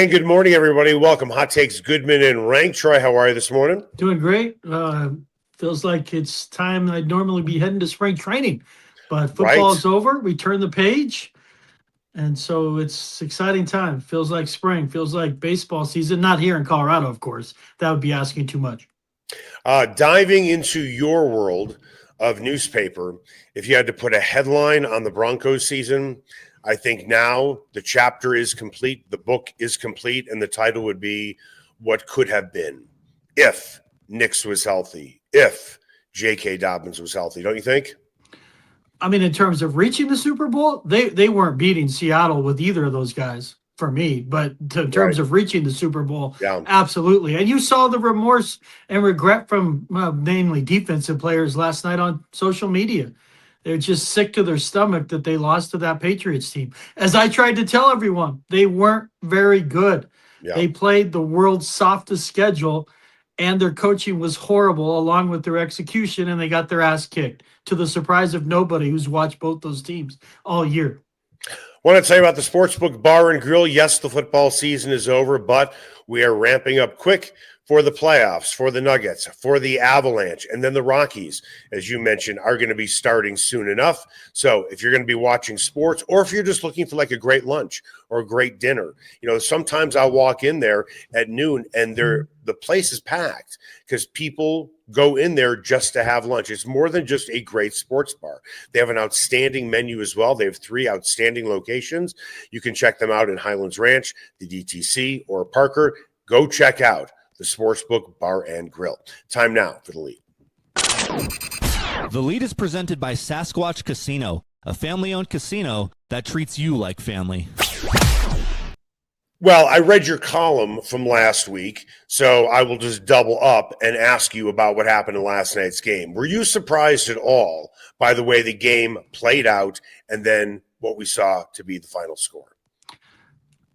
And good morning, everybody. Welcome. Hot Takes Goodman and Renck. Troy, how are you this morning? Doing great. Feels like it's time I'd normally be heading to spring training, but football is over. We turn the page, and so it's exciting time. Feels like spring. Feels like baseball season. Not here in Colorado, of course. That would be asking too much. Diving into your world of newspaper, if you had to put a headline on the Broncos season, I think now the chapter is complete, the book is complete, and the title would be What Could Have Been If Nix was healthy, if J.K. Dobbins was healthy, don't you think? I mean, in terms of reaching the Super Bowl, they weren't beating Seattle with either of those guys for me. But in terms of reaching the Super Bowl, absolutely. And you saw the remorse and regret from namely defensive players last night on social media. They're just sick to their stomach that they lost to that Patriots team. As I tried to tell everyone, they weren't very good. Yeah. They played the world's softest schedule, and their coaching was horrible along with their execution, and they got their ass kicked to the surprise of nobody who's watched both those teams all year. I want to tell you about the Sportsbook Bar and Grill. Yes, the football season is over, but we are ramping up quick for the playoffs, for the Nuggets, for the Avalanche, and then the Rockies, as you mentioned, are going to be starting soon enough. So if you're going to be watching sports, or if you're just looking for like a great lunch or a great dinner, you know, sometimes I'll walk in there at noon and the place is packed because people go in there just to have lunch. It's more than just a great sports bar. They have an outstanding menu as well. They have 3 outstanding locations. You can check them out in Highlands Ranch, the DTC, or Parker. Go check out the Sportsbook Bar and Grill. Time now for the lead. The lead is presented by Sasquatch Casino, a family-owned casino that treats you like family. Well, I read your column from last week, so I will just double up and ask you about what happened in last night's game. Were you surprised at all by the way the game played out and then what we saw to be the final score?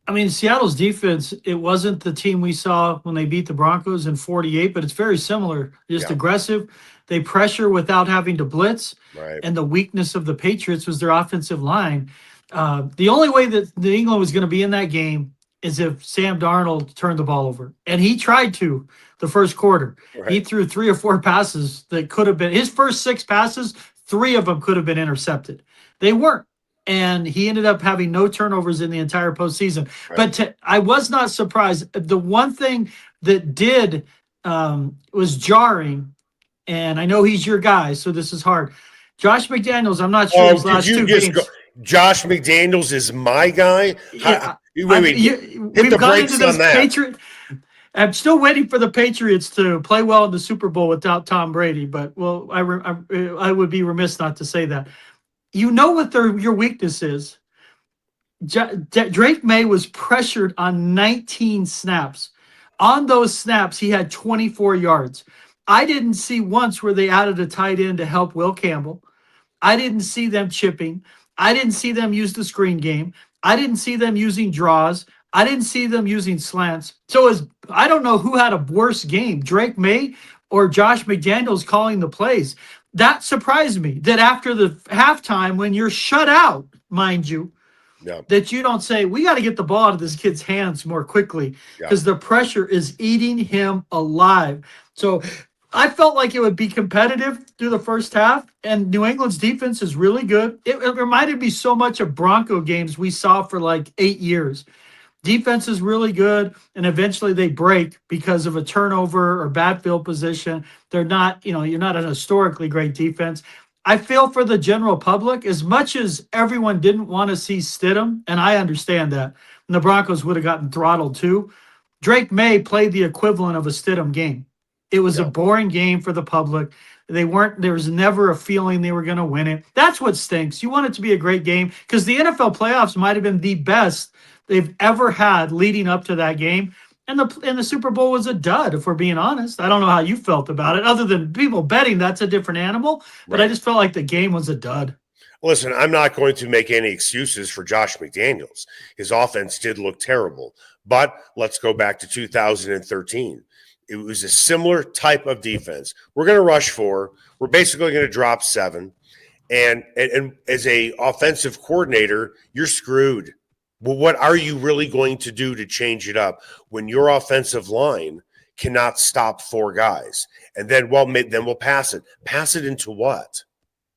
I mean, Seattle's defense, it wasn't the team we saw when they beat the Broncos in 48, but it's very similar. Just aggressive. They pressure without having to blitz. Right. And the weakness of the Patriots was their offensive line. The only way that New England was going to be in that game is if Sam Darnold turned the ball over. And he tried to the first quarter. Right. He threw 3 or 4 passes that could have been – his first 6 passes, 3 of them could have been intercepted. They weren't. And he ended up having no turnovers in the entire postseason. Right. But I was not surprised. The one thing that did was jarring, and I know he's your guy, so this is hard. Josh McDaniels, I'm not sure his last 2 games. Josh McDaniels is my guy? Yeah, wait, hit the brakes on that. I'm still waiting for the Patriots to play well in the Super Bowl without Tom Brady, but well, I would be remiss not to say that. You know what your weakness is. Drake Maye was pressured on 19 snaps. On those snaps, he had 24 yards. I didn't see once where they added a tight end to help Will Campbell. I didn't see them chipping. I didn't see them use the screen game. I didn't see them using draws. I didn't see them using slants. So I don't know who had a worse game, Drake Maye or Josh McDaniels calling the plays. That surprised me that after the halftime, when you're shut out, mind you, that you don't say, we got to get the ball out of this kid's hands more quickly because the pressure is eating him alive. So I felt like it would be competitive through the first half, and New England's defense is really good. It reminded me so much of Bronco games we saw for like 8 years. Defense is really good, and eventually they break because of a turnover or bad field position. They're not, you're not an historically great defense. I feel for the general public, as much as everyone didn't want to see Stidham, and I understand that, and the Broncos would have gotten throttled too. Drake Maye played the equivalent of a Stidham game. It was a boring game for the public. There was never a feeling they were going to win it. That's what stinks. You want it to be a great game because the NFL playoffs might have been the best they've ever had leading up to that game. And the Super Bowl was a dud, if we're being honest. I don't know how you felt about it. Other than people betting, that's a different animal. But I just felt like the game was a dud. Listen, I'm not going to make any excuses for Josh McDaniels. His offense did look terrible. But let's go back to 2013. It was a similar type of defense. We're going to rush 4. We're basically going to drop 7. And as a offensive coordinator, you're screwed. Well, what are you really going to do to change it up when your offensive line cannot stop four guys? And then, then we'll pass it. Pass it into what?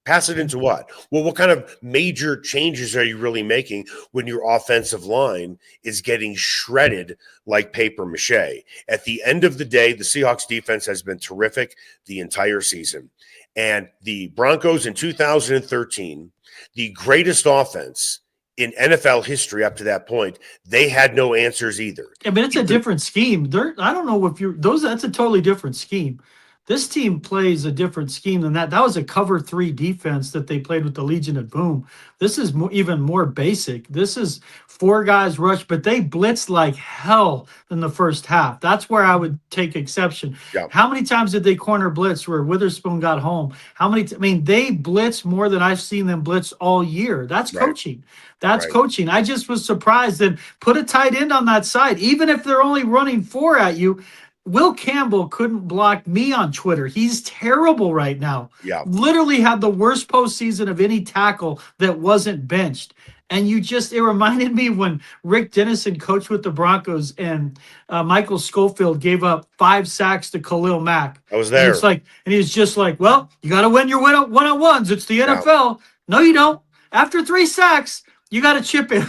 Pass it into what? Well, what kind of major changes are you really making when your offensive line is getting shredded like paper mache? At the end of the day, the Seahawks defense has been terrific the entire season. And the Broncos in 2013, the greatest offense in NFL history up to that point, they had no answers either. I mean, it's a different scheme. I don't know if that's a totally different scheme. This team plays a different scheme than that. That was a cover 3 defense that they played with the Legion of Boom. This is even more basic. This is 4 guys rush, but they blitzed like hell in the first half. That's where I would take exception. Yeah. How many times did they corner blitz where Witherspoon got home? They blitzed more than I've seen them blitz all year. That's coaching. That's coaching. I just was surprised. And put a tight end on that side, even if they're only running 4 at you. Will Campbell couldn't block me on Twitter. He's terrible right now. Yeah. Literally had the worst postseason of any tackle that wasn't benched. And it reminded me when Rick Dennison coached with the Broncos and Michael Schofield gave up 5 sacks to Khalil Mack. I was there. And he was just like, well, you got to win your one-on-ones. It's the NFL. No, you don't. After 3 sacks, you got to chip in.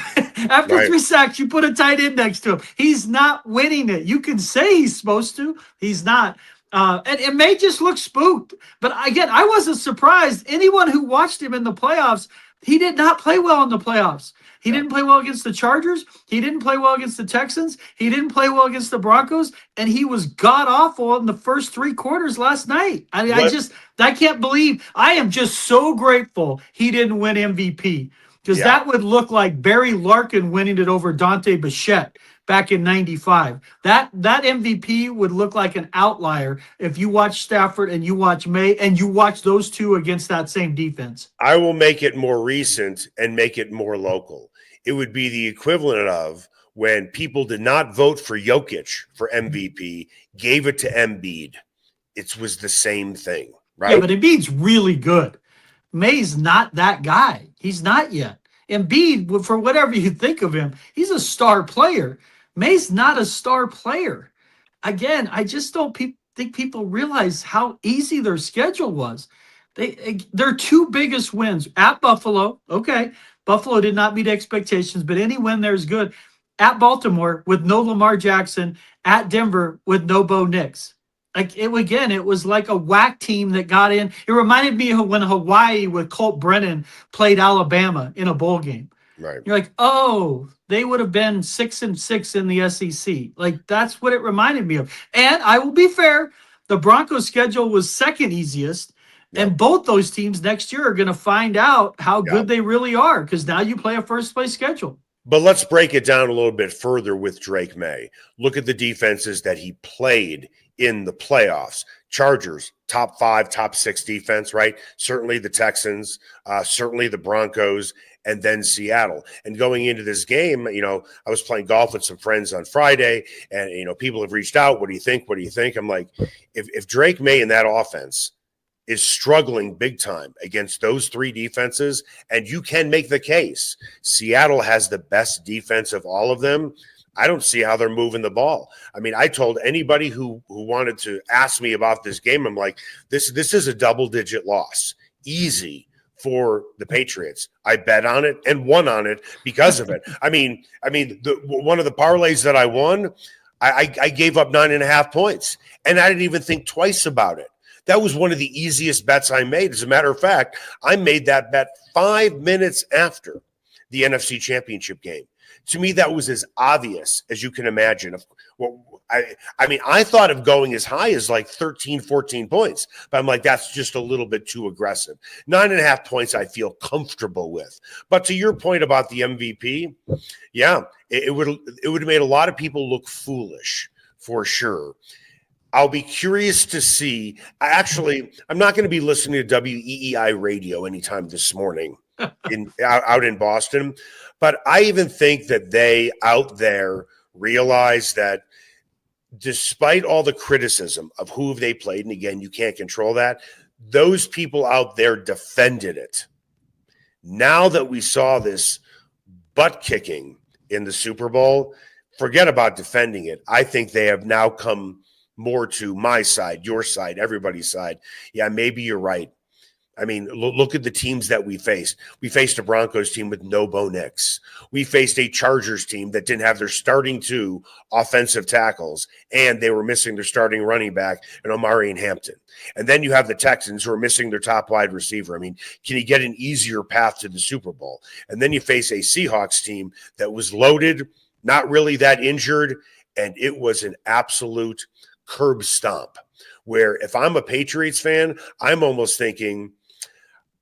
After 3 sacks, you put a tight end next to him. He's not winning it. You can say he's supposed to. He's not. And it may just look spooked. But again, I wasn't surprised. Anyone who watched him in the playoffs, he did not play well in the playoffs. He didn't play well against the Chargers. He didn't play well against the Texans. He didn't play well against the Broncos. And he was god-awful in the first 3 quarters last night. I can't believe. I am just so grateful he didn't win MVP. Because that would look like Barry Larkin winning it over Dante Bichette back in 95. That MVP would look like an outlier if you watch Stafford and you watch Maye and you watch those 2 against that same defense. I will make it more recent and make it more local. It would be the equivalent of when people did not vote for Jokic for MVP, gave it to Embiid. It was the same thing, right? Yeah, but Embiid's really good. Maye's not that guy. He's not yet. Embiid, for whatever you think of him, he's a star player. Maye's not a star player. Again, I just don't think people realize how easy their schedule was. Their 2 biggest wins at Buffalo. Okay, Buffalo did not meet expectations, but any win there is good. At Baltimore with no Lamar Jackson. At Denver with no Bo Nix. It was like a whack team that got in. It reminded me of when Hawaii with Colt Brennan played Alabama in a bowl game. Right. You're like, oh, they would have been 6-6 in the SEC. Like, that's what it reminded me of. And I will be fair, the Broncos schedule was second easiest. Yep. And both those teams next year are going to find out how good they really are because now you play a first-place schedule. But let's break it down a little bit further with Drake Maye. Look at the defenses that he played in the playoffs. Chargers, top 5, top 6 defense, right? Certainly the Texans, certainly the Broncos, and then Seattle. And going into this game, I was playing golf with some friends on Friday, and, people have reached out. What do you think? What do you think? I'm like, if Drake Maye in that offense is struggling big time against those 3 defenses, and you can make the case Seattle has the best defense of all of them, I don't see how they're moving the ball. I mean, I told anybody who wanted to ask me about this game, I'm like, this is a double-digit loss. Easy for the Patriots. I bet on it and won on it because of it. I mean, one of the parlays that I won, I gave up 9.5 points, and I didn't even think twice about it. That was one of the easiest bets I made. As a matter of fact, I made that bet 5 minutes after the NFC Championship game. To me, that was as obvious as you can imagine. I thought of going as high as like 13, 14 points, but I'm like, that's just a little bit too aggressive. 9.5 points I feel comfortable with. But to your point about the MVP, it would have made a lot of people look foolish for sure. I'll be curious to see. I'm not going to be listening to WEEI radio anytime this morning out in Boston. But I even think that they out there realize that despite all the criticism of who they played, and again, you can't control that, those people out there defended it. Now that we saw this butt kicking in the Super Bowl, forget about defending it. I think they have now come more to my side, your side, everybody's side. Yeah, maybe you're right. I mean, look at the teams that we faced. We faced a Broncos team with no Bo Nix. We faced a Chargers team that didn't have their starting 2 offensive tackles, and they were missing their starting running back and Maye and Hampton. And then you have the Texans who are missing their top wide receiver. I mean, can you get an easier path to the Super Bowl? And then you face a Seahawks team that was loaded, not really that injured, and it was an absolute curb stomp. Where if I'm a Patriots fan, I'm almost thinking,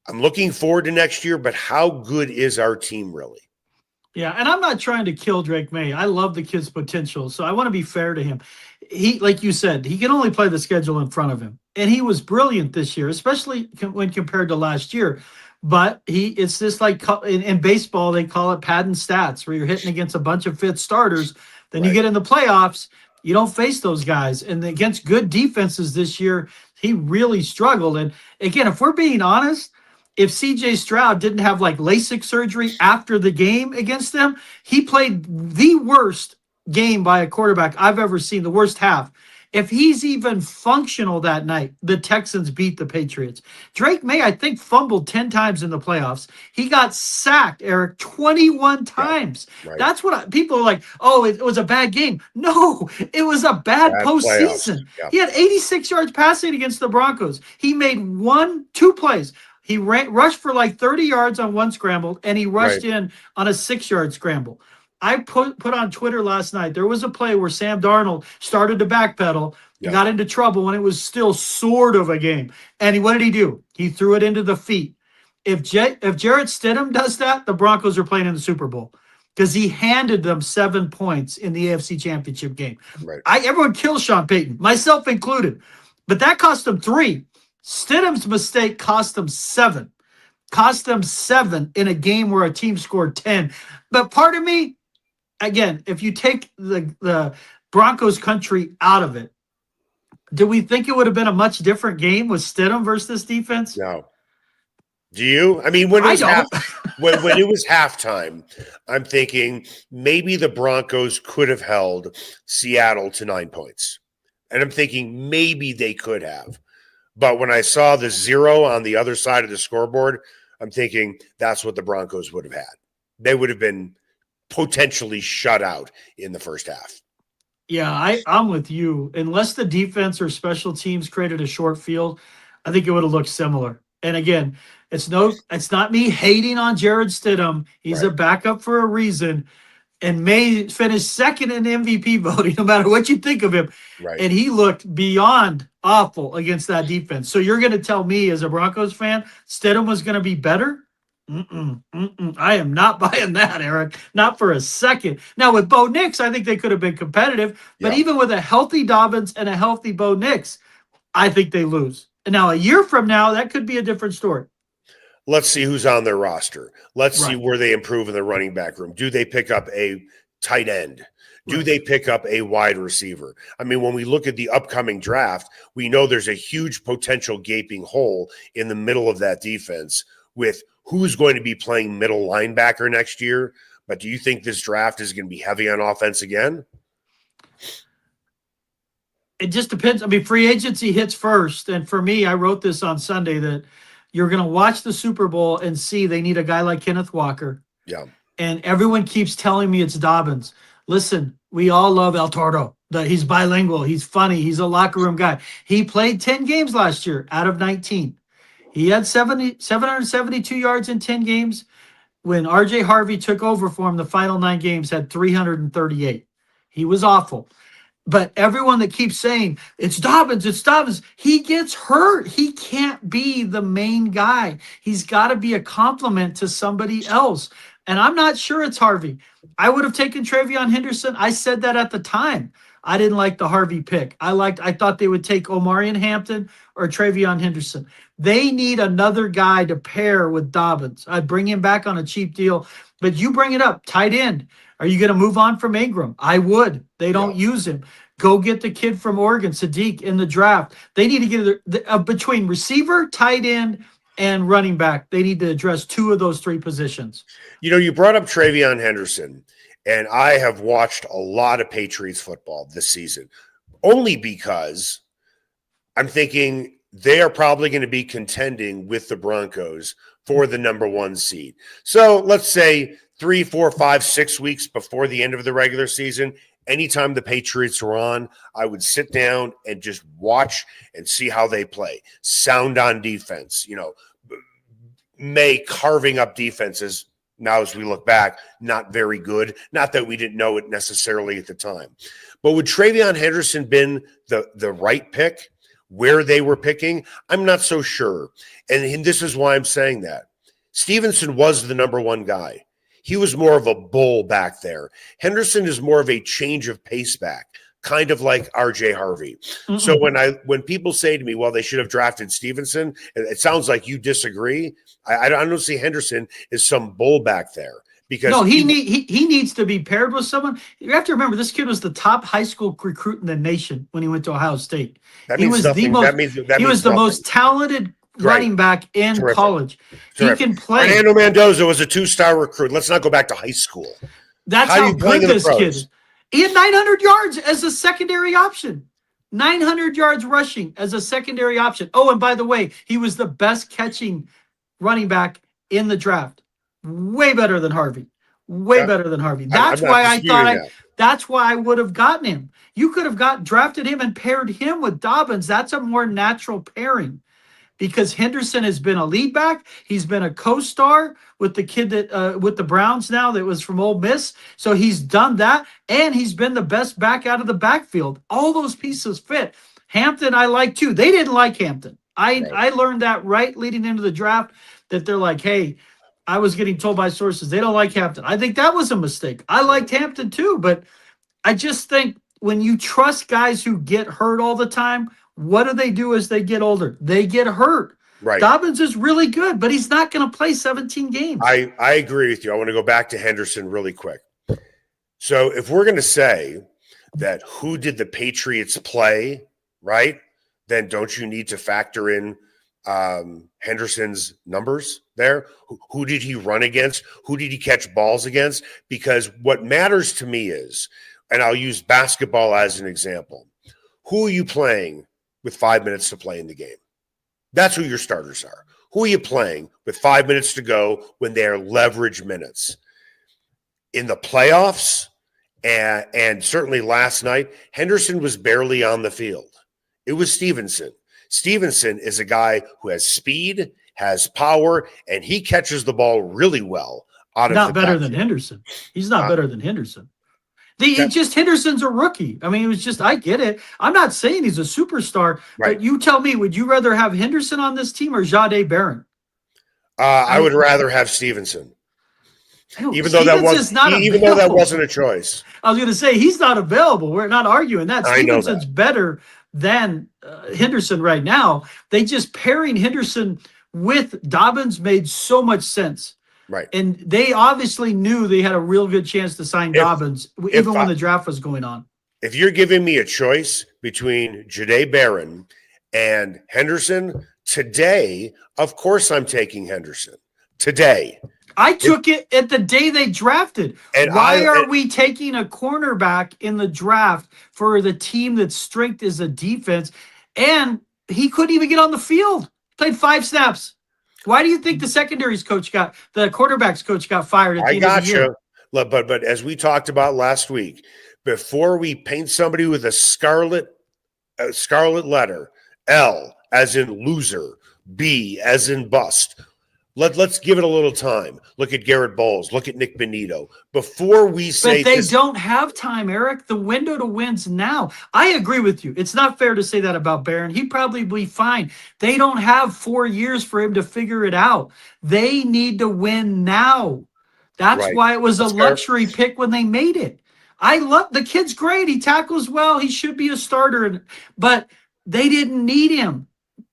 I'm looking forward to next year, but how good is our team really? Yeah, and I'm not trying to kill Drake Maye. I love the kid's potential, so I want to be fair to him. He, like you said, he can only play the schedule in front of him, and he was brilliant this year, especially when compared to last year. But it's just like in baseball, they call it padding stats, where you're hitting against a bunch of fifth starters. Then you get in the playoffs, you don't face those guys. And against good defenses this year, he really struggled. And again, if we're being honest, if CJ Stroud didn't have like LASIK surgery after the game against them, he played the worst game by a quarterback I've ever seen, the worst half. If he's even functional that night, the Texans beat the Patriots. Drake Maye, I think, fumbled 10 times in the playoffs. He got sacked, Eric, 21 times. Right. That's what people are like, oh, it was a bad game. No, it was a bad postseason. Yeah. He had 86 yards passing against the Broncos. He made 2 plays. He rushed for like 30 yards on one scramble, and he rushed in on a 6-yard scramble. I put on Twitter last night, there was a play where Sam Darnold started to backpedal and got into trouble when it was still sort of a game. And what did he do? He threw it into the feet. If Jarrett Stidham does that, the Broncos are playing in the Super Bowl because he handed them 7 points in the AFC Championship game. Right. Everyone kills Sean Payton, myself included. But that cost them 3. Stidham's mistake cost them 7. Cost them 7 in a game where a team scored 10. But part of me, again, if you take the Broncos country out of it, do we think it would have been a much different game with Stidham versus this defense? No. Do you? I mean, when it was halftime, I'm thinking maybe the Broncos could have held Seattle to 9 points. And I'm thinking maybe they could have. But when I saw the 0 on the other side of the scoreboard, I'm thinking that's what the Broncos would have had. They would have been potentially shut out in the first half. Yeah, I'm with you. Unless the defense or special teams created a short field, I think it would have looked similar. And again, it's not me hating on Jared Stidham. He's a backup for a reason. And Maye finished second in MVP voting, no matter what you think of him. Right. And he looked beyond awful against that defense. So you're going to tell me as a Broncos fan, Stidham was going to be better? I am not buying that, Eric. Not for a second. Now, with Bo Nix, I think they could have been competitive. But even with a healthy Dobbins and a healthy Bo Nix, I think they lose. And now, a year from now, that could be a different story. Let's see who's on their roster. Let's see where they improve in the running back room. Do they pick up a tight end? Do they pick up a wide receiver? I mean, when we look at the upcoming draft, we know there's a huge potential gaping hole in the middle of that defense with who's going to be playing middle linebacker next year. But do you think this draft is going to be heavy on offense again? It just depends. I mean, free agency hits first. And for me, I wrote this on Sunday that you're going to watch the Super Bowl and see they need a guy like Kenneth Walker. Yeah. And everyone keeps telling me it's Dobbins. Listen, we all love El Toro. He's bilingual. He's funny. He's a locker room guy. He played 10 games last year out of 19. He had 772 yards in 10 games. When R.J. Harvey took over for him, the final 9 games had 338. He was awful. But everyone that keeps saying, it's Dobbins, he gets hurt. He can't be the main guy. He's got to be a complement to somebody else. And I'm not sure it's Harvey. I would have taken Travion Henderson. I said that at the time. I didn't like the Harvey pick. I thought they would take Maye and Hampton or Travion Henderson. They need another guy to pair with Dobbins. I'd bring him back on a cheap deal. But you bring it up, tight end. Are you going to move on from Ingram? I would. They don't use him. Go get the kid from Oregon, Sadiq, in the draft. They need to get between receiver, tight end, and running back. They need to address 2 of those 3 positions. You know, you brought up Travion Henderson, And I have watched a lot of Patriots football this season, only because I'm thinking they are probably going to be contending with the Broncos for the number 1 seed. So let's say 3, 4, 5, 6 weeks before the end of the regular season, anytime the Patriots were on, I would sit down and just watch and see how they play. Sound on defense, Maye carving up defenses. Now, as we look back, not very good. Not that we didn't know it necessarily at the time. But would Travion Henderson been the right pick where they were picking? I'm not so sure. And this is why I'm saying that. Stevenson was the number 1 guy. He was more of a bull back there. Henderson is more of a change of pace back, kind of like R.J. Harvey. Mm-hmm. So when people say to me, well, they should have drafted Stevenson, it sounds like you disagree. I don't see Henderson as some bull back there. Because no, he needs to be paired with someone. You have to remember, this kid was the top high school recruit in the nation when he went to Ohio State. He was the most talented running back in college. Terrific. He can play. Fernando Mendoza was a 2-star recruit. Let's not go back to high school. That's how good this kid is. He had 900 yards as a secondary option. 900 yards rushing as a secondary option. Oh, and by the way, he was the best catching running back in the draft. Way better than Harvey. Better than Harvey. That's why I thought that's why I would have gotten him. You could have drafted him and paired him with Dobbins. That's a more natural pairing. Because Henderson has been a lead back. He's been a co-star with the kid that with the Browns now that was from Ole Miss. So he's done that, and he's been the best back out of the backfield. All those pieces fit. Hampton I like too. They didn't like Hampton. I learned that right leading into the draft, that they're like, hey, I was getting told by sources they don't like Hampton. I think that was a mistake. I liked Hampton too, but I just think when you trust guys who get hurt all the time, what do they do as they get older? They get hurt. Right. Dobbins is really good, but he's not going to play 17 games. I agree with you. I want to go back to Henderson really quick. So if we're going to say that who did the Patriots play, right, then don't you need to factor in Henderson's numbers there? Who did he run against? Who did he catch balls against? Because what matters to me is, and I'll use basketball as an example, who are you playing with 5 minutes to play in the game? That's who your starters are. Who are you playing with 5 minutes to go when they're leverage minutes? In the playoffs, and certainly last night, Henderson was barely on the field. It was Stevenson. Stevenson is a guy who has speed, has power, and he catches the ball really well. Not better than Henderson. He's not better than Henderson. Henderson's a rookie. I mean, it was just, I get it. I'm not saying he's a superstar, but you tell me, would you rather have Henderson on this team or Jahdae Barron? I would rather have Stevenson. Even though that wasn't a choice. I was going to say, he's not available. We're not arguing that. Stevenson's better than Henderson right now. They just pairing Henderson with Dobbins made so much sense. Right. And they obviously knew they had a real good chance to sign Dobbins, even when the draft was going on. If you're giving me a choice between Jahdae Barron and Henderson, today, of course I'm taking Henderson. Today. I took it at the day they drafted. Why are we taking a cornerback in the draft for the team that's strength is a defense? And he couldn't even get on the field. Played 5 snaps. Why do you think the quarterback's coach got fired at the end of the year? But as we talked about last week, before we paint somebody with a scarlet letter, L as in loser, B as in bust, let's give it a little time. Look at Garrett Bowles. Look at Nick Benito. Before we say, but they don't have time, Eric. The window to win's now. I agree with you. It's not fair to say that about Barron. He'd probably be fine. They don't have 4 years for him to figure it out. They need to win now. That's why it was a luxury pick when they made it. I love the kid's great. He tackles well. He should be a starter, but they didn't need him.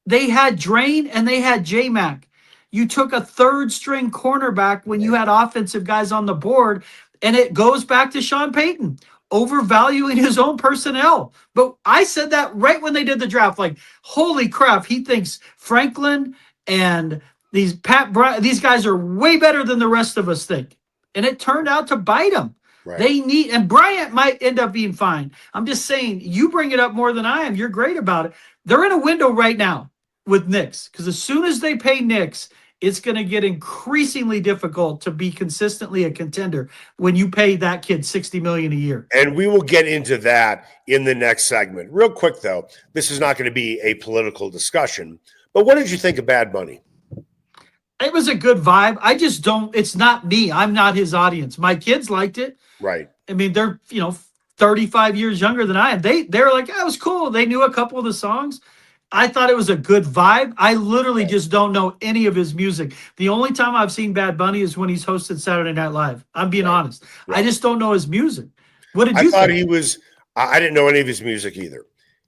They had Drain and they had J-Mac. You took a third-string cornerback when you had offensive guys on the board, and it goes back to Sean Payton, overvaluing his own personnel. But I said that right when they did the draft, like, holy crap, he thinks Franklin and these guys are way better than the rest of us think. And it turned out to bite him. Right. They need, and Bryant might end up being fine. I'm just saying, you bring it up more than I am. You're great about it. They're in a window right now with Nix, because as soon as they pay Nix, it's going to get increasingly difficult to be consistently a contender when you pay that kid $60 million a year. And we will get into that in the next segment. Real quick, though, this is not going to be a political discussion, but what did you think of Bad Bunny? It was a good vibe. I just don't, it's not me. I'm not his audience. My kids liked it. Right. I mean, they're, 35 years younger than I am. They're like, that was cool. They knew a couple of the songs. I thought it was a good vibe. I literally just don't know any of his music. The only time I've seen Bad Bunny is when he's hosted Saturday Night Live. I'm being honest. Right. I just don't know his music. What did you think? I didn't know any of his music either.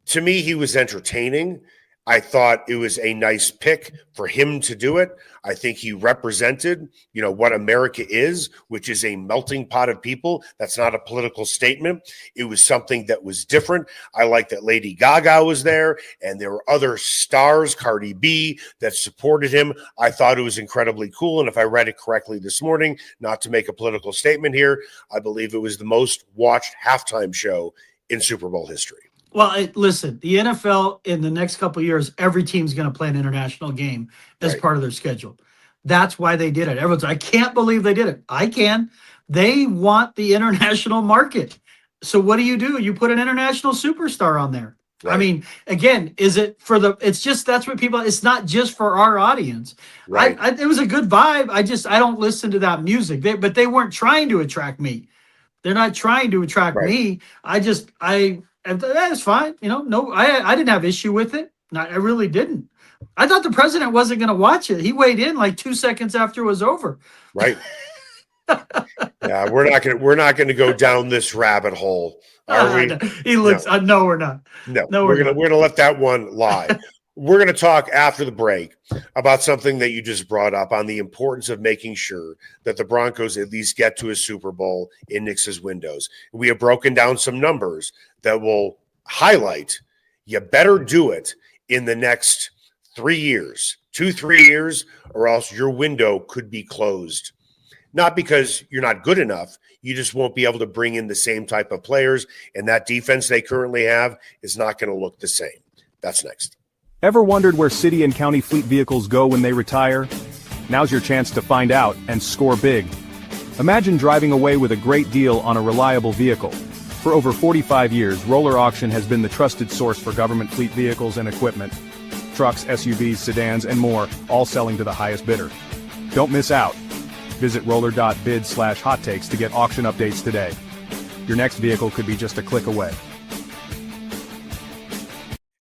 To me, he was entertaining. I thought it was a nice pick for him to do it. I think he represented, what America is, which is a melting pot of people. That's not a political statement. It was something that was different. I like that Lady Gaga was there, and there were other stars, Cardi B, that supported him. I thought it was incredibly cool. And if I read it correctly this morning, not to make a political statement here, I believe it was the most watched halftime show in Super Bowl history. Well, listen, the NFL in the next couple of years, every team's going to play an international game as part of their schedule. That's why they did it. Everyone's like, I can't believe they did it. I can. They want the international market. So what do? You put an international superstar on there. Right. I mean, again, is it for it's just, that's what people, it's not just for our audience. Right. It was a good vibe. I don't listen to that music, but they weren't trying to attract me. They're not trying to attract me. That's fine. No, I didn't have issue with it. I really didn't. I thought the president wasn't going to watch it. He weighed in like 2 seconds after it was over. Right. Yeah, we're not going to go down this rabbit hole. Are we? No. He looks. No, we're not. No, we're gonna let that one lie. We're going to talk after the break about something that you just brought up on the importance of making sure that the Broncos at least get to a Super Bowl in Nix's windows. We have broken down some numbers that will highlight you better do it in the next 3 years, 2-3 years, or else your window could be closed. Not because you're not good enough. You just won't be able to bring in the same type of players, and that defense they currently have is not going to look the same. That's next. Ever wondered where city and county fleet vehicles go when they retire? Now's your chance to find out and score big. Imagine driving away with a great deal on a reliable vehicle. For over 45 years, Roller Auction has been the trusted source for government fleet vehicles and equipment. Trucks, SUVs, sedans, and more, all selling to the highest bidder. Don't miss out. Visit roller.bid/hot takes to get auction updates today. Your next vehicle could be just a click away.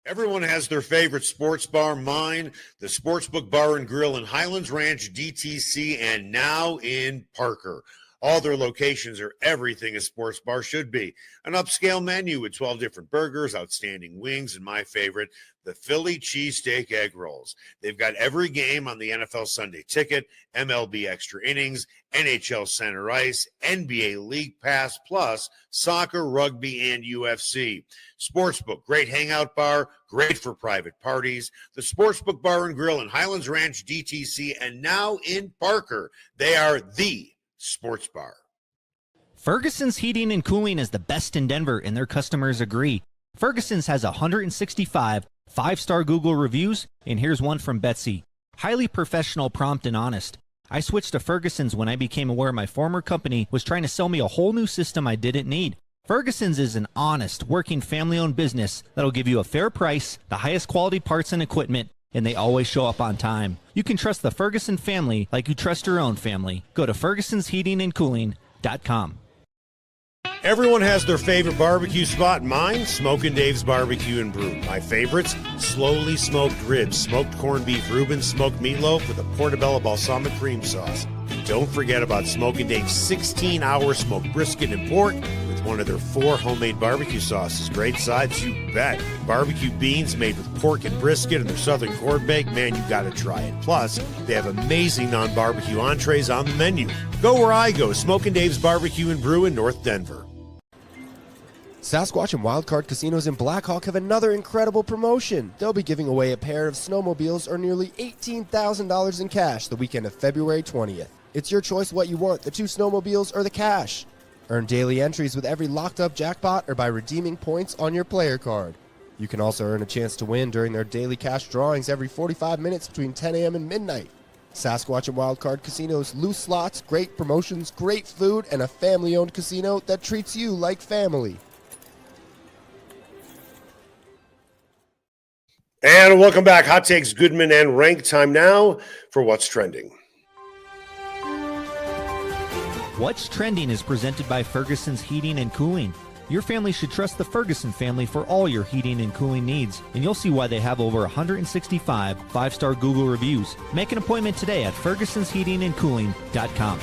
Everyone has their favorite sports bar. Mine, the Sportsbook Bar and Grill in Highlands Ranch, DTC, and now in Parker. All their locations are everything a sports bar should be. An upscale menu with 12 different burgers, outstanding wings, and my favorite, the Philly cheesesteak egg rolls. They've got every game on the NFL Sunday Ticket, MLB Extra Innings, NHL Center Ice, NBA League Pass, plus soccer, rugby, and UFC. Sportsbook, great hangout bar, great for private parties. The Sportsbook Bar and Grill in Highlands Ranch, DTC, and now in Parker. They are the sports bar. Ferguson's Heating and Cooling is the best in Denver, and their customers agree. Ferguson's has 165 5-star Google reviews, and here's one from Betsy. Highly professional, prompt, and honest. I switched to Ferguson's when I became aware my former company was trying to sell me a whole new system I didn't need. Ferguson's is an honest, working, family-owned business that'll give you a fair price, the highest quality parts and equipment, and they always show up on time. You can trust the Ferguson family like you trust your own family. Go to fergusonsheatingandcooling.com. Everyone has their favorite barbecue spot. Mine, Smokin' Dave's Barbecue and Brew. My favorites, slowly smoked ribs, smoked corned beef Reuben, smoked meatloaf with a portobello balsamic cream sauce. Don't forget about Smokin' Dave's 16-hour smoked brisket and pork with one of their 4 homemade barbecue sauces. Great sides, you bet. Barbecue beans made with pork and brisket and their southern corn bake. Man, you got to try it. Plus, they have amazing non-barbecue entrees on the menu. Go where I go, Smokin' Dave's Barbecue and Brew in North Denver. Sasquatch and Wildcard Casinos in Blackhawk have another incredible promotion. They'll be giving away a pair of snowmobiles or nearly $18,000 in cash the weekend of February 20th. It's your choice what you want, the 2 snowmobiles or the cash. Earn daily entries with every locked-up jackpot or by redeeming points on your player card. You can also earn a chance to win during their daily cash drawings every 45 minutes between 10 a.m. and midnight. Sasquatch and Wildcard Casinos, loose slots, great promotions, great food, and a family-owned casino that treats you like family. And welcome back. Hot Takes, Goodman and Renck. Time now for What's Trending. What's Trending is presented by Ferguson's Heating and Cooling. Your family should trust the Ferguson family for all your heating and cooling needs, and you'll see why they have over 165 5-star Google reviews. Make an appointment today at fergusonsheatingandcooling.com.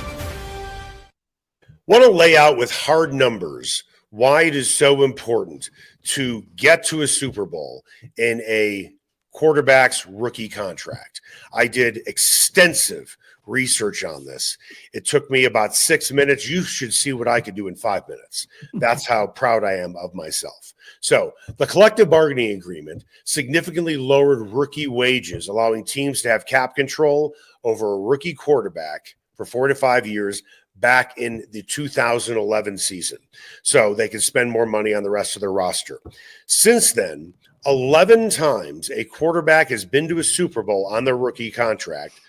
Want to lay out with hard numbers why it is so important to get to a Super Bowl in a quarterback's rookie contract. I did extensive research on this. It took me about 6 minutes. You should see what I could do in 5 minutes. That's how proud I am of myself. So the collective bargaining agreement significantly lowered rookie wages, allowing teams to have cap control over a rookie quarterback for 4 to 5 years back in the 2011 season. So they can spend more money on the rest of their roster. Since then, 11 times a quarterback has been to a Super Bowl on their rookie contract.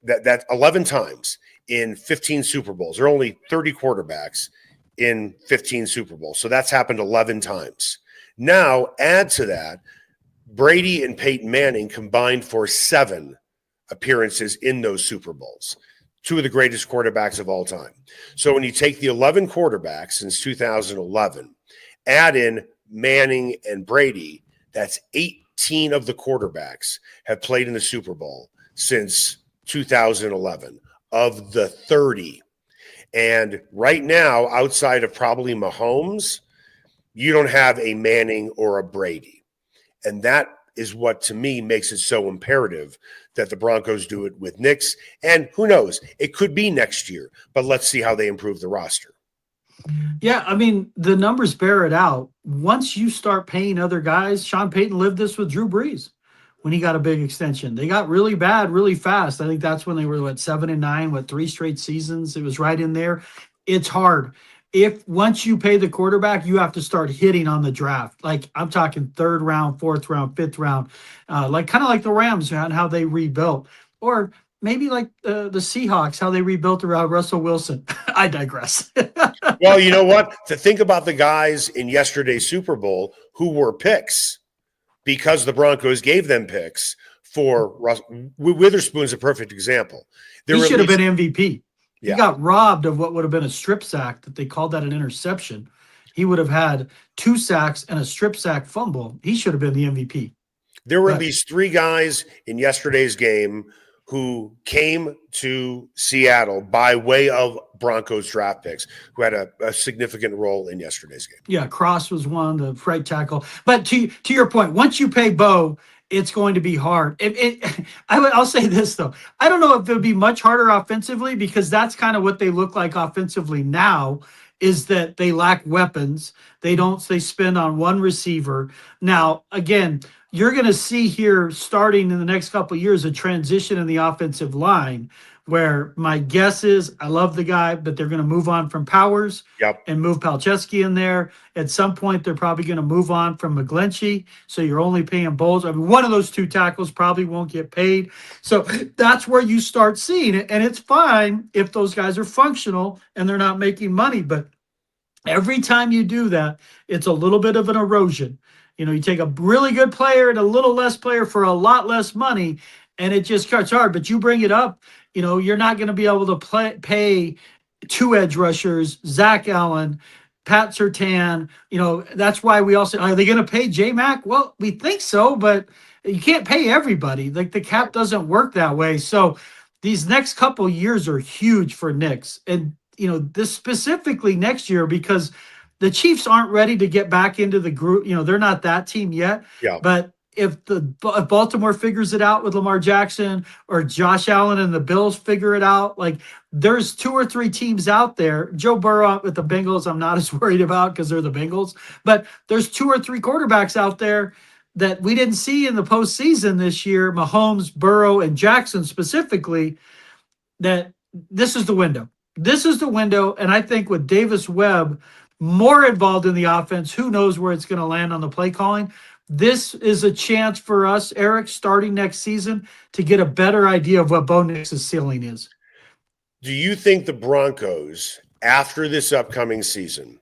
That 11 times in 15 Super Bowls. There are only 30 quarterbacks in 15 Super Bowls. So that's happened 11 times. Now, add to that, Brady and Peyton Manning combined for 7 appearances in those Super Bowls. 2 of the greatest quarterbacks of all time. So when you take the 11 quarterbacks since 2011, add in Manning and Brady, that's 18 of the quarterbacks have played in the Super Bowl since 2011 of the 30. And right now, outside of probably Mahomes, you don't have a Manning or a Brady. And that is what, to me, makes it so imperative that the Broncos do it with Nix. And who knows, it could be next year, but let's see how they improve the roster. Yeah, I mean, the numbers bear it out. Once you start paying other guys, Sean Payton lived this with Drew Brees when he got a big extension. They got really bad really fast. I think that's when they were, 7-9, 3 straight seasons. It was right in there. It's hard. If once you pay the quarterback, you have to start hitting on the draft. Like I'm talking 3rd round, 4th round, 5th round, kind of like the Rams and how they rebuilt, or maybe like the Seahawks, how they rebuilt around Russell Wilson. I digress. Well, you know what? To think about the guys in yesterday's Super Bowl who were picks because the Broncos gave them picks for Russell. Witherspoon's a perfect example. He should have been MVP. Yeah. He got robbed of what would have been a strip sack that they called that an interception. He would have had 2 sacks and a strip sack fumble. He should have been the MVP. There were at least 3 guys in yesterday's game who came to Seattle by way of Broncos draft picks who had a significant role in yesterday's game. Yeah, Cross was one, the right tackle. But to your point, once you pay Bo, it's going to be hard. I'll say this, though. I don't know if it would be much harder offensively because that's kind of what they look like offensively now is that they lack weapons. They spend on one receiver. Now, again, you're going to see here starting in the next couple of years a transition in the offensive line where my guess is I love the guy, but they're going to move on from Powers and move Palczewski in there. At some point, they're probably going to move on from McGlinchey. So you're only paying Bowles. I mean, one of those 2 tackles probably won't get paid. So that's where you start seeing it. And it's fine if those guys are functional and they're not making money. But every time you do that, it's a little bit of an erosion. You take a really good player and a little less player for a lot less money, and it just cuts hard. But you bring it up, you're not going to be able to pay 2 edge rushers, Zach Allen, Pat Surtain. That's why we also are they going to pay J-Mac? Well, we think so, but you can't pay everybody. Like the cap doesn't work that way. So these next couple years are huge for Nix, and this specifically next year because the Chiefs aren't ready to get back into the group. They're not that team yet. Yeah. But if Baltimore figures it out with Lamar Jackson or Josh Allen and the Bills figure it out, there's 2 or 3 teams out there. Joe Burrow with the Bengals, I'm not as worried about because they're the Bengals. But there's 2 or 3 quarterbacks out there that we didn't see in the postseason this year, Mahomes, Burrow, and Jackson specifically, that this is the window. This is the window, and I think with Davis Webb more involved in the offense, who knows where it's going to land on the play calling. This is a chance for us, Eric, starting next season to get a better idea of what Bo Nix's ceiling is. Do you think the Broncos, after this upcoming season,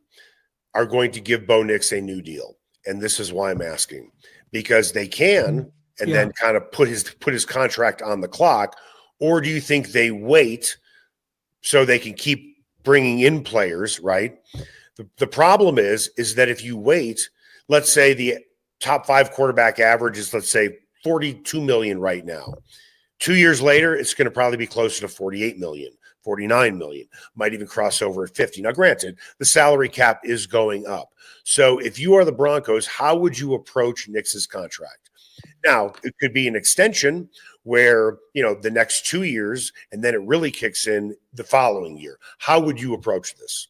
are going to give Bo Nix a new deal? And this is why I'm asking, because they can, and then kind of put his contract on the clock, or do you think they wait so they can keep bringing in players, right? The problem is that if you wait, let's say the top 5 quarterback average is, let's say, $42 million right now. 2 years later, it's going to probably be closer to $48 million, $49 million, might even cross over at 50. Now, granted, the salary cap is going up. So if you are the Broncos, how would you approach Nix's contract? Now, it could be an extension where, the next 2 years, and then it really kicks in the following year. How would you approach this?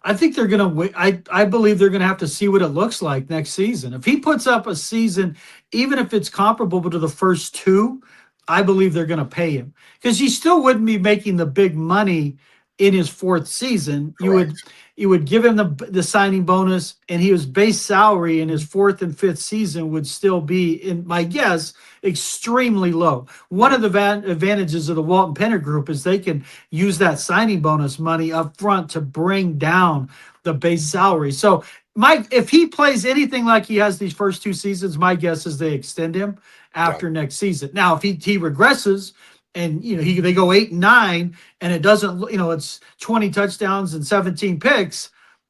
I think they're going to wait. I believe they're going to have to see what it looks like next season. If he puts up a season, even if it's comparable to the first 2, I believe they're going to pay him, because he still wouldn't be making the big money in his 4th season. Correct. You would give him the signing bonus, and his base salary in his 4th and 5th season would still be, in my guess, extremely low. One of the advantages of the Walton Penner Group is they can use that signing bonus money up front to bring down the base salary. So if he plays anything like he has these first 2 seasons, my guess is they extend him after next season. Now, if he regresses and they go 8-9 and it doesn't, it's 20 touchdowns and 17 picks,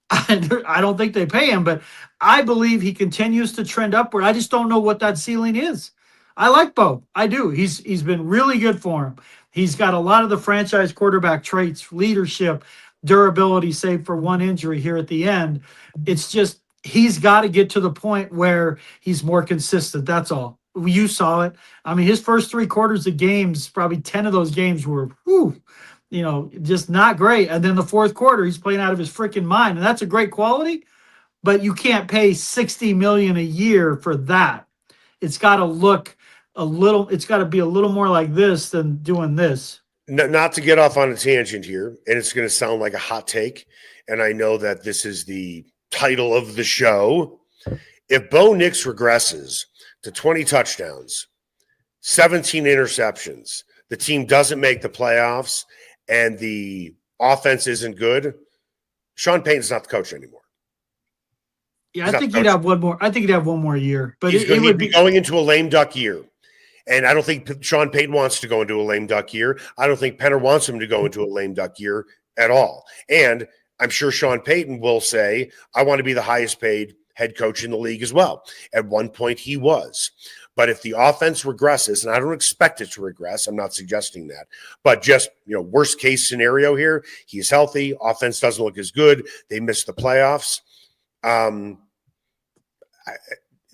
I don't think they pay him. But I believe he continues to trend upward. I just don't know what that ceiling is. I like Bo. I do. He's been really good for him. He's got a lot of the franchise quarterback traits, leadership, durability, save for one injury here at the end. It's just he's got to get to the point where he's more consistent. That's all. You saw it. I mean, his first 3 quarters of games, probably 10 of those games were, just not great. And then the 4th quarter, he's playing out of his freaking mind. And that's a great quality, but you can't pay $60 million a year for that. It's got to look it's got to be a little more like this than doing this. Not to get off on a tangent here, and it's going to sound like a hot take, and I know that this is the title of the show. If Bo Nix regresses to 20 touchdowns, 17 interceptions, the team doesn't make the playoffs, and the offense isn't good, Sean Payton's not the coach anymore. Yeah, I think he'd have one more. I think he'd have one more year, but it would be going into a lame duck year. And I don't think Sean Payton wants to go into a lame duck year. I don't think Penner wants him to go into a lame duck year at all. And I'm sure Sean Payton will say, I want to be the highest paid head coach in the league as well. At one point he was. But if the offense regresses, and I don't expect it to regress, I'm not suggesting that, but just, worst case scenario here, he's healthy, offense doesn't look as good, they miss the playoffs.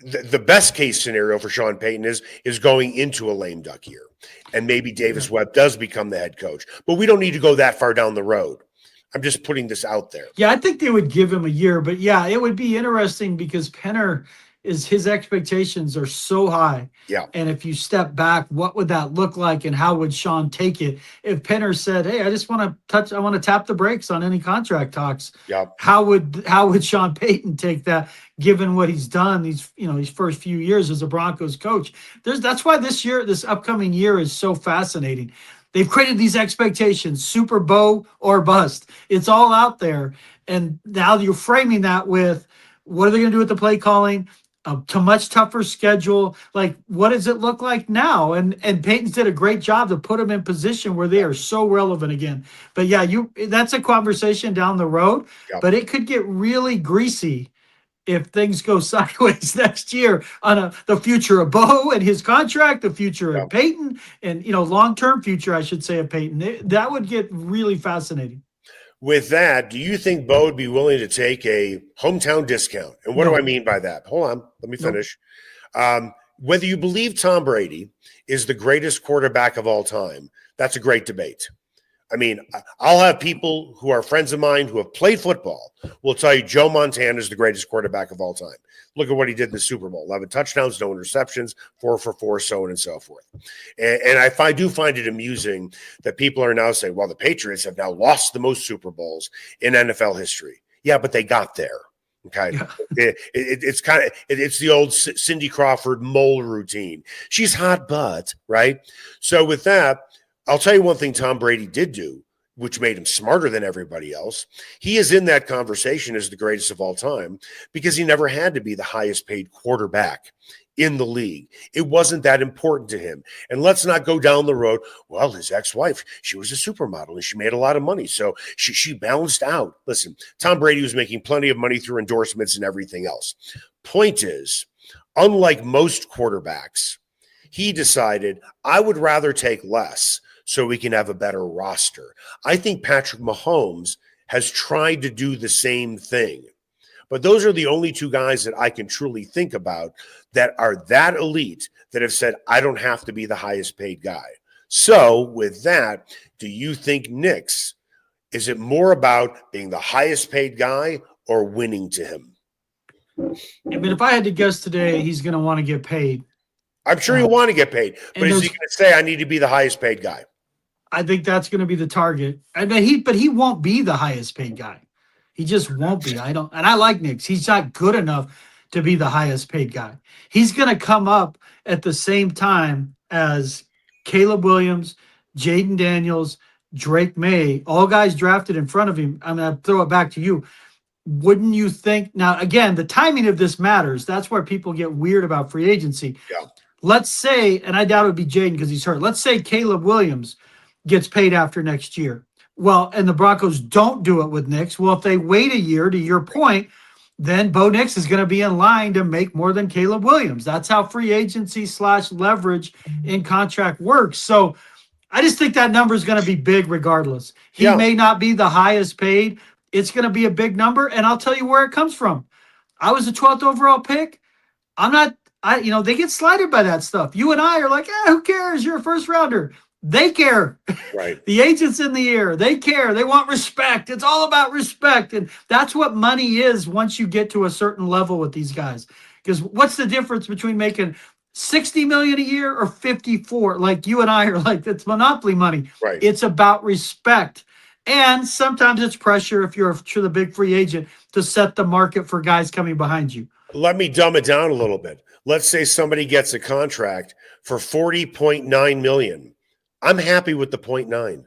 The best case scenario for Sean Payton is going into a lame duck year, and maybe Davis Webb does become the head coach. But we don't need to go that far down the road. I'm just putting this out there. Yeah, I think they would give him a year, but yeah, it would be interesting because Penner his expectations are so high. Yeah. And if you step back, what would that look like, and how would Sean take it if Penner said, "Hey, I just want to tap the brakes on any contract talks"? Yeah. How would Sean Payton take that, given what he's done these first few years as a Broncos coach? That's why this upcoming year is so fascinating. They've created these expectations, Super Bowl or bust. It's all out there. And now you're framing that with, what are they going to do with the play calling? A much tougher schedule. Like, what does it look like now? And Peyton's did a great job to put them in position where they are so relevant again. But yeah, that's a conversation down the road, but it could get really greasy if things go sideways next year on the future of Bo and his contract, the future of Peyton, and long-term future, I should say, of Peyton. That would get really fascinating. With that, do you think Bo would be willing to take a hometown discount? And what do I mean by that? Hold on, let me finish. Whether you believe Tom Brady is the greatest quarterback of all time, that's a great debate. I mean, I'll have people who are friends of mine who have played football will tell you Joe Montana is the greatest quarterback of all time. Look at what he did in the Super Bowl: 11 touchdowns, no interceptions, 4 for 4, so on and so forth. And I do find it amusing that people are now saying, well, the Patriots have now lost the most Super Bowls in NFL history. Yeah, but they got there. Okay. Yeah. It's the old Cindy Crawford mole routine. She's hot butt, right? So with that, I'll tell you one thing Tom Brady did do, which made him smarter than everybody else. He is in that conversation as the greatest of all time because he never had to be the highest paid quarterback in the league. It wasn't that important to him. And let's not go down the road. Well, his ex-wife, she was a supermodel and she made a lot of money. So she balanced out. Listen, Tom Brady was making plenty of money through endorsements and everything else. Point is, unlike most quarterbacks, he decided, I would rather take less so we can have a better roster. I think Patrick Mahomes has tried to do the same thing. But those are the only two guys that I can truly think about that are that elite that have said, I don't have to be the highest paid guy. So with that, do you think Nix, is it more about being the highest paid guy or winning to him? I mean, if I had to guess today, he's going to want to get paid. I'm sure he'll want to get paid, but is he going to say, I need to be the highest paid guy? I think that's going to be the target. I mean, but he won't be the highest paid guy. He just won't be. And I like Nix. He's not good enough to be the highest paid guy. He's going to come up at the same time as Caleb Williams, Jaden Daniels, Drake Maye, all guys drafted in front of him. I'm going to throw it back to you. Wouldn't you think? Now, again, the timing of this matters. That's where people get weird about free agency. Yeah. Let's say, and I doubt it would be Jaden because he's hurt. Let's say Caleb Williams gets paid after next year. Well, and the Broncos don't do it with Nix. Well, if they wait a year, to your point, then Bo Nix is going to be in line to make more than Caleb Williams. That's how free agency / leverage in contract works. So I just think that number is going to be big regardless. He may not be the highest paid. It's going to be a big number, and I'll tell you where it comes from. I was the 12th overall pick. They get slighted by that stuff. You and I are like, who cares? You're a first rounder. They care. Right. The agents in the air, they care. They want respect. It's all about respect. And that's what money is once you get to a certain level with these guys. Because what's the difference between making $60 million a year or 54? Like you and I are like, it's monopoly money. Right. It's about respect. And sometimes it's pressure if you're the big free agent to set the market for guys coming behind you. Let me dumb it down a little bit. Let's say somebody gets a contract for $40.9 million. I'm happy with the 0.9.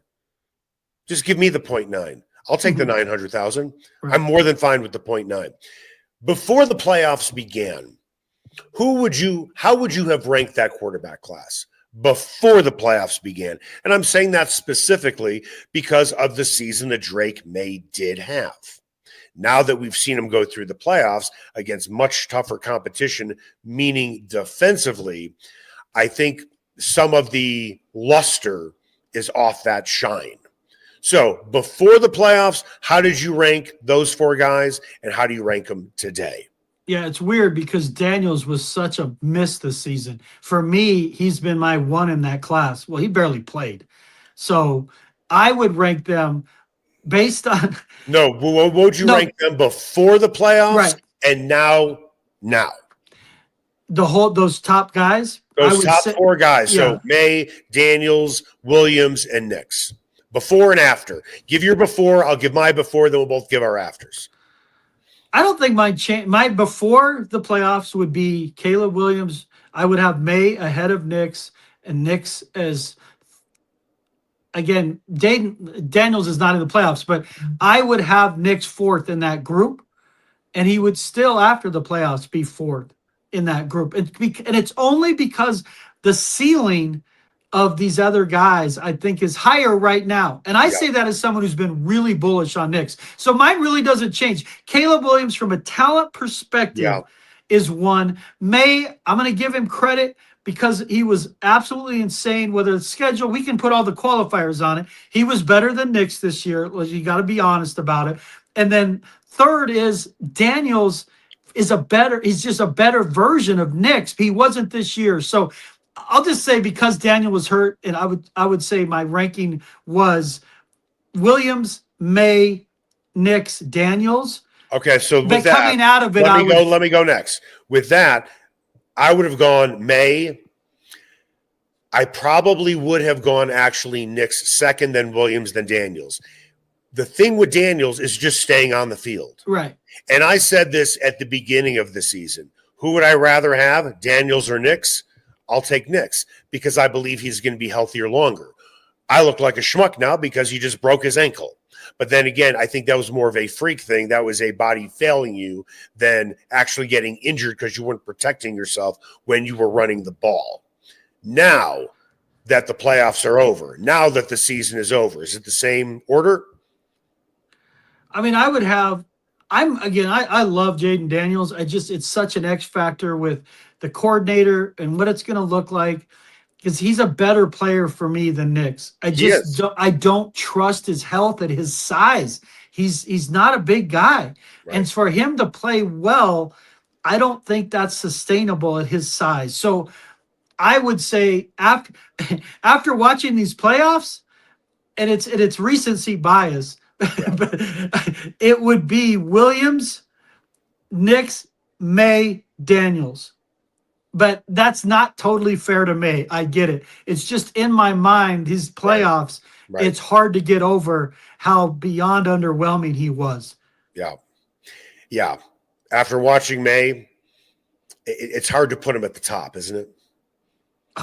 Just give me the 0.9. I'll take the 900,000. Right. I'm more than fine with the 0.9. Before the playoffs began, how would you have ranked that quarterback class before the playoffs began? And I'm saying that specifically because of the season that Drake Maye did have. Now that we've seen him go through the playoffs against much tougher competition, meaning defensively, I think some of the luster is off that shine. So before the playoffs, how did you rank those four guys, and how do you rank them today? Yeah, it's weird because Daniels was such a miss this season. For me, he's been my one in that class. Well, he barely played. So I would rank them based on – No, what would you rank them before the playoffs and now? Those top guys? Those top four guys. Yeah. So Maye, Daniels, Williams, and Nix. Before and after. Give your before. I'll give my before. Then we'll both give our afters. I don't think my before the playoffs would be Caleb Williams. I would have Maye ahead of Nix, and Nix as again. Daniels is not in the playoffs, but I would have Nix fourth in that group, and he would still after the playoffs be fourth in that group. And it's only because the ceiling of these other guys, I think, is higher right now. And I say that as someone who's been really bullish on Nix. So mine really doesn't change. Caleb Williams, from a talent perspective, is one. Maye, I'm going to give him credit because he was absolutely insane. Whether it's schedule, we can put all the qualifiers on it. He was better than Nix this year. You got to be honest about it. And then third is Daniels he's just a better version of Nix. He wasn't this year. So I'll just say because Daniel was hurt, and I would say my ranking was Williams, Maye, Nix, Daniels. Okay, so with But that, coming out of it, let me go next. With that, I would have gone Maye. I probably would have gone actually Nix second, then Williams, then Daniels. The thing with Daniels is just staying on the field. Right. And I said this at the beginning of the season. Who would I rather have, Daniels or Nix? I'll take Nix because I believe he's going to be healthier longer. I look like a schmuck now because he just broke his ankle. But then again, I think that was more of a freak thing. That was a body failing you than actually getting injured because you weren't protecting yourself when you were running the ball. Now that the playoffs are over, now that the season is over, is it the same order? I mean, I love Jaden Daniels. It's such an X factor with the coordinator and what it's going to look like because he's a better player for me than Nix. I don't trust his health at his size. He's not a big guy. Right. And for him to play well, I don't think that's sustainable at his size. So I would say after watching these playoffs, and it's recency bias, but it would be Williams, Nix, Maye, Daniels. But that's not totally fair to Maye. I get it. It's just in my mind, his playoffs, right. It's hard to get over how beyond underwhelming he was. Yeah. Yeah. After watching Maye, it's hard to put him at the top, isn't it?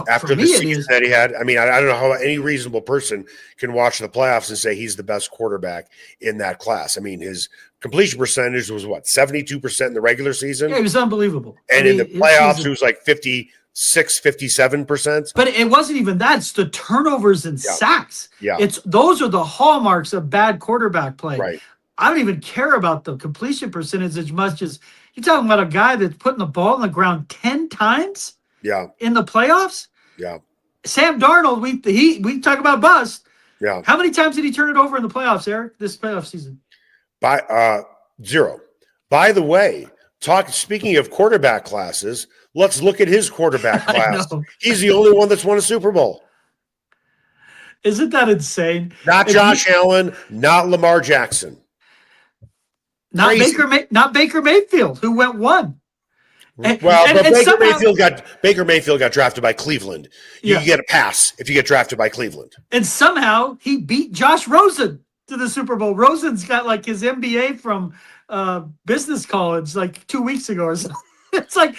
After the season that he had, I mean, I don't know how any reasonable person can watch the playoffs and say he's the best quarterback in that class. I mean, his completion percentage was what, 72% in the regular season? Yeah, it was unbelievable. And in the playoffs, it was like 56, 57%. But it wasn't even that. It's the turnovers and sacks. Yeah. Those are the hallmarks of bad quarterback play. Right. I don't even care about the completion percentage as much as you're talking about a guy that's putting the ball on the ground 10 times. Yeah. In the playoffs? Yeah. Sam Darnold, we talk about bust. Yeah. How many times did he turn it over in the playoffs, Eric, this playoff season? By 0. By the way, speaking of quarterback classes, let's look at his quarterback class. He's the only one that's won a Super Bowl. Isn't that insane? Not Josh Allen, not Lamar Jackson. Not Baker Mayfield, who went 1. Baker Mayfield got drafted by Cleveland. You get a pass if you get drafted by Cleveland. And somehow he beat Josh Rosen to the Super Bowl. Rosen's got like his MBA from business college like 2 weeks ago or something. It's like,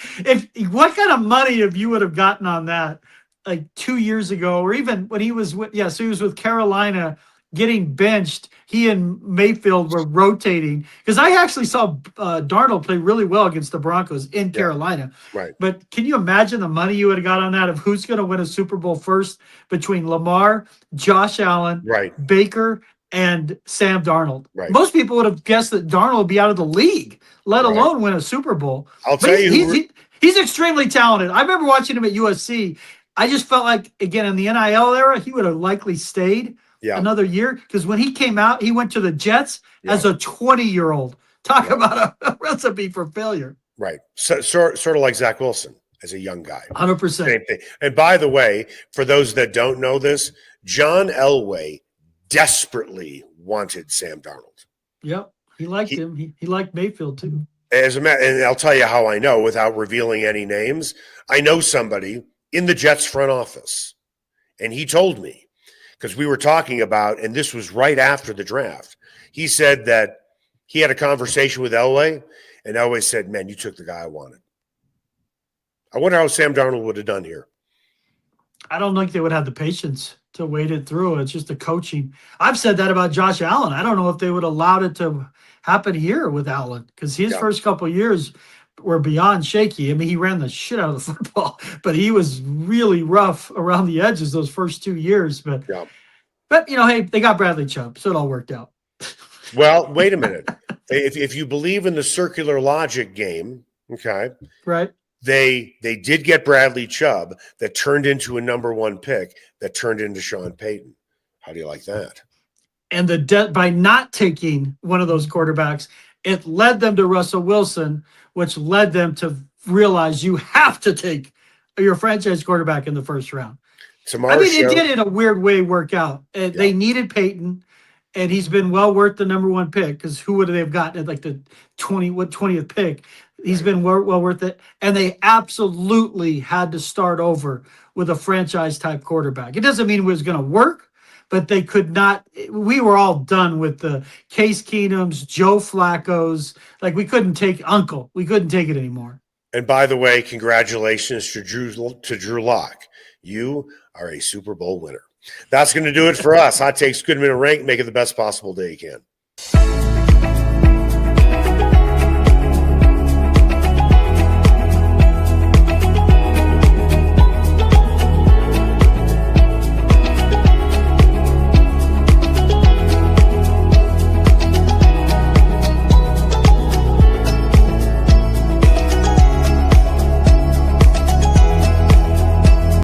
what kind of money have you would have gotten on that like 2 years ago, or even when he was with he was with Carolina getting benched. He and Mayfield were rotating because I actually saw Darnold play really well against the Broncos in Carolina. Right. But can you imagine the money you would have got on that of who's going to win a Super Bowl first between Lamar, Josh Allen, Baker, and Sam Darnold? Right. Most people would have guessed that Darnold would be out of the league, let alone win a Super Bowl. I'll tell you. He's extremely talented. I remember watching him at USC. I just felt like, again, in the NIL era, he would have likely stayed another year, because when he came out, he went to the Jets as a 20-year-old. Talk about a recipe for failure. Right. So, sort of like Zach Wilson as a young guy. 100%. Same thing. And by the way, for those that don't know this, John Elway desperately wanted Sam Darnold. Yep. He liked him. He liked Mayfield too. And I'll tell you how I know without revealing any names. I know somebody in the Jets front office, and he told me, because we were talking about, and this was right after the draft, he said that he had a conversation with Elway, and Elway said, man, you took the guy I wanted. I wonder how Sam Darnold would have done here. I don't think they would have the patience to wait it through. It's just the coaching. I've said that about Josh Allen. I don't know if they would have allowed it to happen here with Allen, because his first couple of years were beyond shaky. I mean, he ran the shit out of the football, but he was really rough around the edges those first 2 years. But hey, they got Bradley Chubb, so it all worked out. Well, wait a minute. If you believe in the circular logic game, okay, right? They did get Bradley Chubb that turned into a number 1 pick that turned into Sean Payton. How do you like that? And by not taking one of those quarterbacks, it led them to Russell Wilson, which led them to realize you have to take your franchise quarterback in the first round. It did in a weird way work out. They needed Peyton, and he's been well worth the number 1 pick, because who would they have gotten at like the 20th pick? He's been well worth it. And they absolutely had to start over with a franchise type quarterback. It doesn't mean it was going to work, but they could not. We were all done with the Case Keenums, Joe Flacco's. Like, we couldn't take Uncle. We couldn't take it anymore. And by the way, congratulations to Drew Lock. You are a Super Bowl winner. That's going to do it for us. Hot Takes, Goodman and Renck. Make it the best possible day you can.